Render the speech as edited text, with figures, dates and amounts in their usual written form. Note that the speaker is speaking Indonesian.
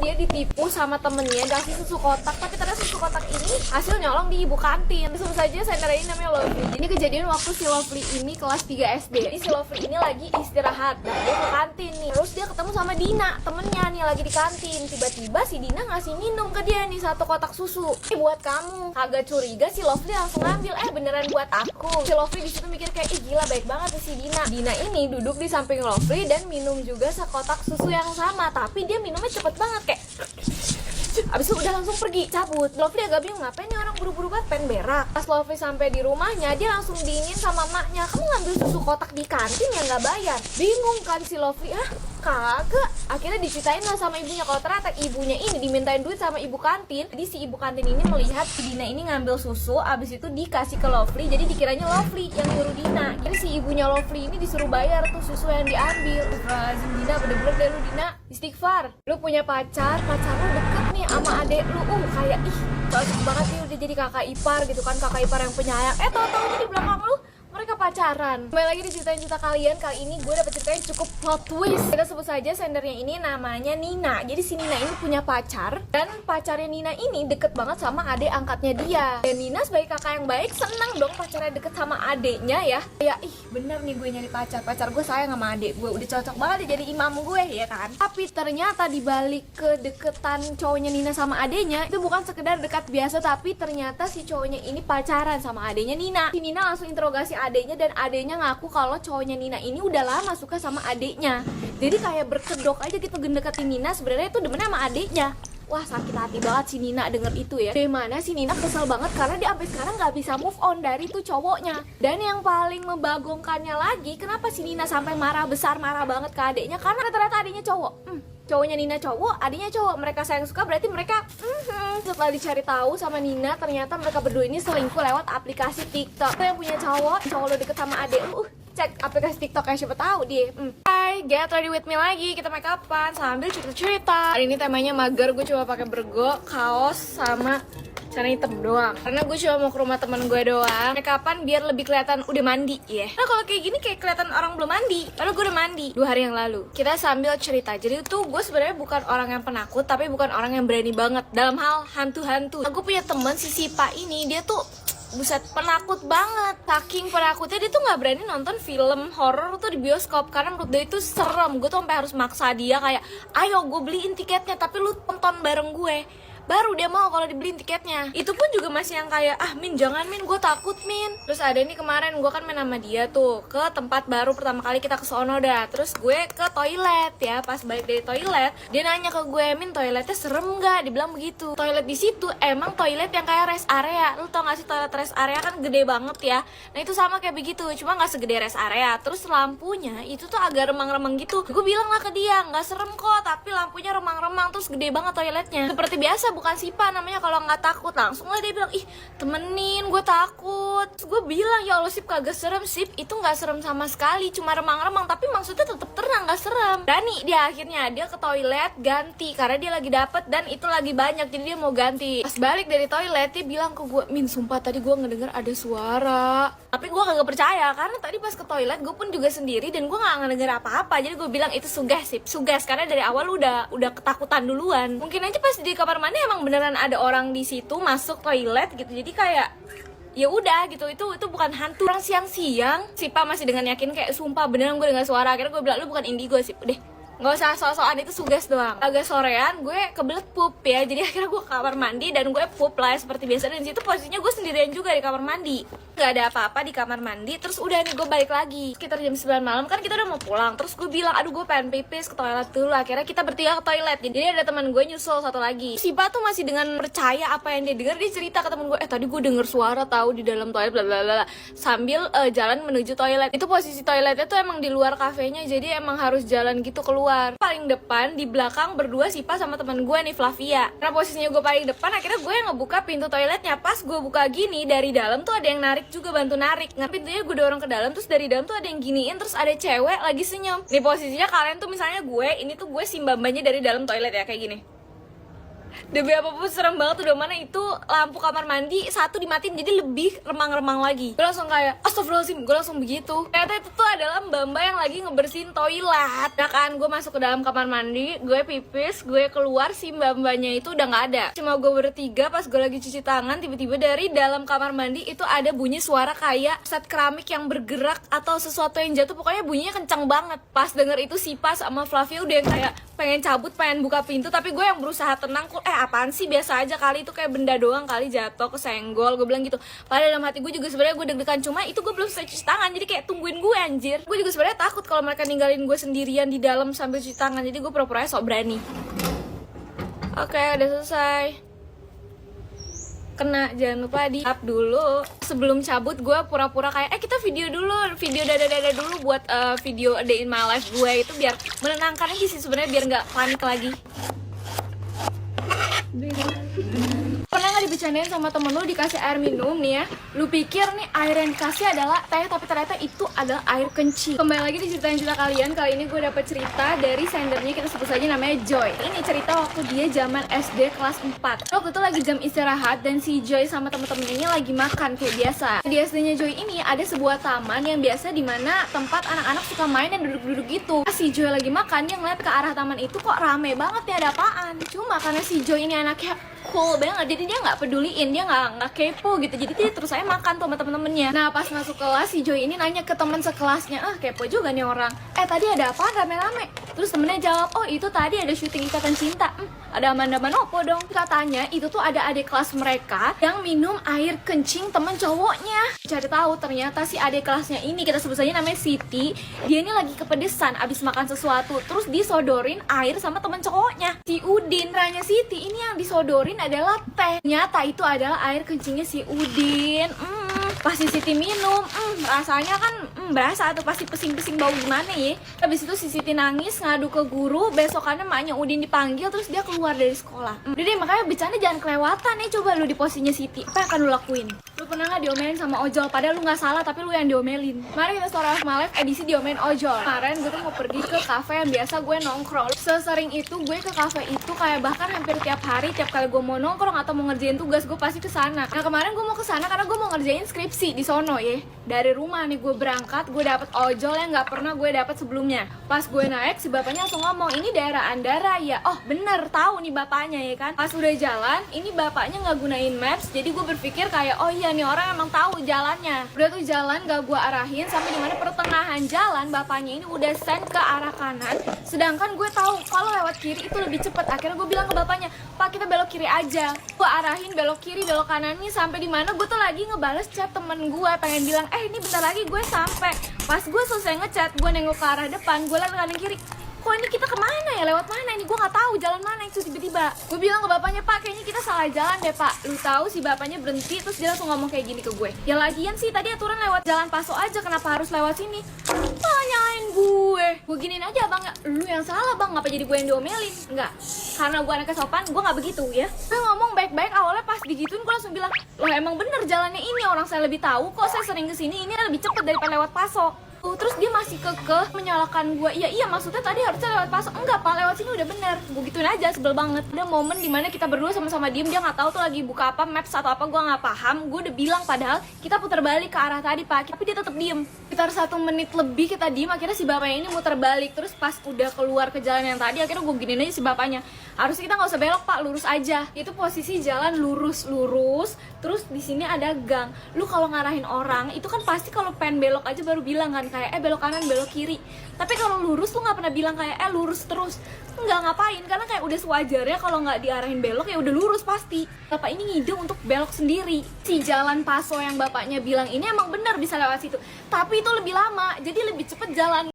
Dia ditipu sama temennya kasih susu kotak, tapi ternyata susu kotak ini hasil nyolong di ibu kantin. Sebut saja sender ini namanya Lovely. Ini kejadian waktu si Lovely ini kelas 3 SD. Jadi si Lovely ini lagi istirahat dan dia ke kantin nih. Terus dia ketemu sama Dina, temennya nih lagi di kantin. Tiba-tiba si Dina ngasih minum ke dia nih 1 kotak susu. Ini buat kamu. Kagak curiga si Lovely langsung ngambil. Beneran buat aku. Si Lovely di situ mikir kayak, ih gila baik banget nih si Dina. Dina ini duduk di samping Lovely dan minum juga sekotak susu yang sama, tapi dia minumnya cepet banget kayak abis itu udah langsung pergi, cabut. Lovely agak bingung, ngapain nih orang buru-buru banget, pengen berak. Pas Lovely sampai di rumahnya, dia langsung diinin sama maknya, kamu ngambil susu kotak di kantin yang nggak bayar. Bingung kan si Lovely, kagak. Akhirnya diceritain lah sama ibunya, kalau ternyata ibunya ini dimintain duit sama ibu kantin. Jadi si ibu kantin ini melihat si Dina ini ngambil susu, abis itu dikasih ke Lovely, jadi dikiranya Lovely yang nyuruh Dina. Jadi si ibunya Lovely ini disuruh bayar tuh susu yang diambil. Astagfirullahaladzim, Dina bener-bener deh lu Dina, istighfar. Lu punya pacar lu deket nih sama adek lu, kayak ih cocok banget nih udah jadi kakak ipar gitu kan, kakak ipar yang penyayang. Tau-taunya di belakang lu mereka pacaran. Kembali lagi di cerita kalian. Kali ini gue dapet cerita yang cukup plot twist. Kita sebut saja sendernya ini namanya Nina. Jadi si Nina ini punya pacar, dan pacarnya Nina ini deket banget sama adik angkatnya dia. Dan Nina sebagai kakak yang baik seneng dong pacarnya deket sama adeknya ya. Kayak ih bener nih gue nyari pacar gue sayang sama adek gue, udah cocok banget dia jadi imam gue ya kan. Tapi ternyata dibalik kedeketan cowoknya Nina sama adeknya itu bukan sekedar dekat biasa, tapi ternyata si cowoknya ini pacaran sama adeknya Nina. Si Nina langsung interogasi adeknya, dan adeknya ngaku kalau cowoknya Nina ini udah lama suka sama adeknya. Jadi kayak berkedok aja gitu ngedeketin Nina, sebenarnya itu demennya sama adeknya. Wah sakit hati banget si Nina denger itu ya. Dari mana si Nina kesel banget karena dia sampai sekarang nggak bisa move on dari tuh cowoknya. Dan yang paling membagongkannya lagi, kenapa si Nina sampai marah banget ke adeknya, karena ternyata adeknya cowok. Cowoknya Nina cowok, adiknya cowok, mereka sayang suka, berarti mereka setelah dicari tahu sama Nina, ternyata mereka berdua ini selingkuh lewat aplikasi TikTok. Lo yang punya cowok lo deket sama adek lu, cek aplikasi TikTok kayak siapa tahu dia. Hai, get ready with me lagi, kita make upan sambil cerita-cerita. Hari ini temanya mager, gue coba pakai bergo, kaos sama celana hitam doang, karena gue cuma mau ke rumah temen gue doang. Make upan biar lebih kelihatan udah mandi ya. Nah kalau kayak gini kayak kelihatan orang belum mandi, padahal gue udah mandi 2 hari yang lalu. Kita sambil cerita. Jadi tuh gue sebenarnya bukan orang yang penakut, tapi bukan orang yang berani banget dalam hal hantu-hantu. Gue punya temen si Sipa ini, dia tuh buset penakut banget. Saking penakutnya dia tuh nggak berani nonton film horor tuh di bioskop karena menurut dia itu serem. Gue tuh sampai harus maksa dia kayak, ayo gue beliin tiketnya tapi lu tonton bareng gue, baru dia mau kalau dibeliin tiketnya. Itu pun juga masih yang kayak, Min jangan Min, gue takut Min. Terus ada nih kemarin gue kan main sama dia tuh ke tempat baru pertama kali kita ke sono dah. Terus gue ke toilet ya, pas balik dari toilet dia nanya ke gue, Min toiletnya serem nggak? Dibilang begitu. Toilet di situ emang toilet yang kayak rest area. Lu tau gak sih toilet rest area kan gede banget ya. Nah itu sama kayak begitu, cuma nggak segede rest area. Terus lampunya itu tuh agak remang-remang gitu. Gue bilang lah ke dia, nggak serem kok, tapi lampunya remang-remang, terus gede banget toiletnya. Seperti biasa bukan Sipa namanya kalau nggak takut. Langsung lah dia bilang, ih temenin gue takut. Terus gue bilang, ya Allah Sip kagak serem Sip, itu nggak serem sama sekali, cuma remang-remang, tapi maksudnya tetep tenang, nggak serem. Berani dia akhirnya dia ke toilet ganti karena dia lagi dapet dan itu lagi banyak, jadi dia mau ganti. Pas balik dari toilet dia bilang ke gue, Min sumpah tadi gue ngedenger ada suara. Tapi gue kagak percaya karena tadi pas ke toilet gue pun juga sendiri dan gue nggak ngedenger apa-apa. Jadi gue bilang itu suges Sip, suges, karena dari awal udah ketakutan duluan. Mungkin aja pas di kamar mandi emang beneran ada orang di situ masuk toilet gitu, jadi kayak ya udah gitu, itu bukan hantu. Orang siang-siang Sipa masih dengan yakin kayak sumpah beneran gue dengar suara. Akhirnya gue bilang lu bukan indigo Sip, udah nggak usah sok-sokan, itu suges doang. Agak sorean gue kebelet pup ya, jadi akhirnya gue ke kamar mandi dan gue pup lah seperti biasa. Dan situ posisinya gue sendirian juga di kamar mandi, nggak ada apa-apa di kamar mandi. Terus udah nih gue balik lagi sekitar jam 9 malam kan, kita udah mau pulang. Terus gue bilang, aduh gue pengen pipis, ke toilet dulu. Akhirnya kita bertiga ke toilet, jadi ada teman gue nyusul satu lagi. Sipa tuh masih dengan percaya apa yang dia dengar, dia cerita ke temen gue, tadi gue denger suara tahu di dalam toilet bla bla bla, sambil jalan menuju toilet. Itu posisi toiletnya tuh emang di luar kafenya, jadi emang harus jalan gitu keluar. Paling depan, di belakang berdua Sipa sama teman gue nih Flavia. Karena posisinya gue paling depan, akhirnya gue yang ngebuka pintu toiletnya. Pas gue buka gini, dari dalam tuh ada yang narik juga, bantu narik. Nah pintunya gue dorong ke dalam, terus dari dalam tuh ada yang giniin, terus ada cewek lagi senyum. Nih posisinya kalian tuh misalnya gue, ini tuh gue si mbak-mbaknya dari dalam toilet ya, kayak gini. Demi apapun serem banget. Udah mana itu lampu kamar mandi satu dimatiin jadi lebih remang-remang lagi. Gue langsung kayak astagfirullahaladzim, gue langsung begitu. Ternyata itu tuh adalah mbak-mbak yang lagi ngebersihin toilet. Nah kan gue masuk ke dalam kamar mandi, gue pipis, gue keluar, si mbak-mbaknya itu udah nggak ada. Cuma gue bertiga. Pas gue lagi cuci tangan, tiba-tiba dari dalam kamar mandi itu ada bunyi suara kayak set keramik yang bergerak atau sesuatu yang jatuh. Pokoknya bunyinya kencang banget. Pas denger itu Sipa sama Flavia udah yang kayak pengen cabut, pengen buka pintu, tapi gue yang berusaha tenang. Apaan sih, biasa aja kali, itu kayak benda doang kali, jatuh kesenggol, gue bilang gitu. Padahal dalam hati gue juga sebenarnya gue deg-degan, cuma itu gue belum selesai cuci tangan, jadi kayak tungguin gue anjir. Gue juga sebenarnya takut kalau mereka ninggalin gue sendirian di dalam sambil cuci tangan, jadi gue pura-pura sok berani. Oke, udah selesai. Kena, jangan lupa di tap dulu. Sebelum cabut gue pura-pura kayak kita video dulu, video dada-dada dulu buat video a day in my life gue itu biar menenangkan aja sih sebenarnya, biar nggak panik lagi. Pernah nggak dibecandain sama temen lu dikasih air minum nih ya, lu pikir nih air yang dikasih adalah teh, tapi ternyata itu adalah air kencing. Kembali lagi di cerita kalian. Kali ini gue dapet cerita dari sendernya, kita sebut saja namanya Joy. Ini cerita waktu dia zaman SD kelas 4. Waktu itu lagi jam istirahat dan si Joy sama temen-temen ini lagi makan kayak biasa. Di SD-nya Joy ini ada sebuah taman yang biasa dimana tempat anak-anak suka main dan duduk-duduk gitu. Pas si Joy lagi makan, dia ngeliat ke arah taman itu kok rame banget ya, ada apaan. Cuma karena si Joy ini anaknya cool banget, jadi dia nggak peduliin, dia nggak kepo gitu, jadi dia terus saya makan tuh sama temen-temennya. Nah pas masuk kelas si Joy ini nanya ke teman sekelasnya, kepo juga nih orang, tadi ada apa rame-rame? Terus temennya jawab, oh itu tadi ada syuting Ikatan Cinta. Ada aman-aman opo dong. Katanya itu tuh ada adik kelas mereka yang minum air kencing temen cowoknya. Cari tahu ternyata si adik kelasnya ini, kita sebut saja namanya Siti, dia ini lagi kepedesan abis makan sesuatu, terus disodorin air sama temen cowoknya si Udin. Ranya Siti ini yang disodorin adalah teh, ternyata itu adalah air kencingnya si Udin. Pasti Siti minum, rasanya kan berasa tuh, pasti pesing-pesing bau gimana ya. Habis itu si Siti nangis ngadu ke guru, besokannya maknya Udin dipanggil, terus dia keluar dari sekolah. Udah deh, makanya bercanda jangan kelewatan ya. Coba lu di posisinya Siti, apa yang akan lu lakuin? Lu pernah gak diomelin sama ojol, padahal lu gak salah tapi lu yang diomelin? Mari kita Story of My Life edisi diomelin ojol. Kemarin gue tuh mau pergi ke cafe yang biasa gue nongkrong. Sesering itu gue ke cafe itu kayak bahkan hampir tiap hari, tiap kali gue mau nongkrong atau mau ngerjain tugas gue pasti ke sana. Nah kemarin gue mau ke sana karena gue mau ngerjain skripsi di sono ya. Dari rumah nih gue berangkat, gue dapet ojol yang nggak pernah gue dapet sebelumnya. Pas gue naik, si bapaknya langsung ngomong, ini daerah Andara ya. Oh bener, tahu nih bapaknya ya kan. Pas udah jalan, ini bapaknya nggak gunain maps, jadi gue berpikir kayak oh iya nih orang emang tahu jalannya. Udah tuh jalan gak gue arahin, sampai dimana pertengahan jalan bapaknya ini udah send ke arah kanan, sedangkan gue tahu kalau lewat kiri itu lebih cepet. Akhirnya gue bilang ke bapaknya, Pak kita belok kiri aja. Gue arahin belok kiri belok kanannya, sampai dimana gue tuh lagi ngebales chat temen gue, pengen bilang ini bentar lagi gue sampai. Pas gue selesai ngechat, gue nengok ke arah depan, gue liat kanan kiri, kok ini kita kemana ya, lewat mana ini, gue nggak tahu jalan mana. Itu tiba-tiba gue bilang ke bapaknya, Pak kayaknya kita salah jalan deh Pak. Lu tahu si bapaknya berhenti, terus dia langsung ngomong kayak gini ke gue, ya lagian sih tadi aturan lewat jalan Paso aja, kenapa harus lewat sini? Tanyain gue giniin aja abang, lu yang salah bang, ngapa jadi gue yang diomelin? Enggak, karena gue anaknya sopan, gue nggak begitu ya. Gue ngomong baik-baik, awalnya pas digituin gue langsung bilang, loh emang bener jalannya ini, orang saya lebih tahu kok, saya sering kesini, ini lebih cepet daripada lewat Paso. Terus dia masih kekeh menyalahkan gue, iya maksudnya tadi harusnya lewat Paso. Enggak Pak, lewat sini udah bener. Gue gituin aja, sebel banget. Ada momen dimana kita berdua sama-sama diem, dia nggak tahu tuh lagi buka apa, maps atau apa, gue nggak paham. Gue udah bilang padahal kita putar balik ke arah tadi Pak, tapi dia tetap diem. Sekitar 1 menit lebih kita diem, akhirnya si bapaknya ini muter balik. Terus pas udah keluar ke jalan yang tadi, akhirnya gue giniin aja si bapaknya, harusnya kita nggak usah belok Pak, lurus aja. Itu posisi jalan lurus, terus di sini ada gang. Lu kalau ngarahin orang itu kan pasti kalau pengen belok aja baru bilang kan kayak belok kanan belok kiri. Tapi kalau lurus lu nggak pernah bilang kayak lurus terus. Nggak ngapain, karena kayak udah sewajarnya kalau nggak diarahin belok ya udah lurus pasti. Bapak ini ngide untuk belok sendiri. Si jalan Paso yang bapaknya bilang ini emang bener bisa lewat situ, tapi itu lebih lama, jadi lebih cepet jalan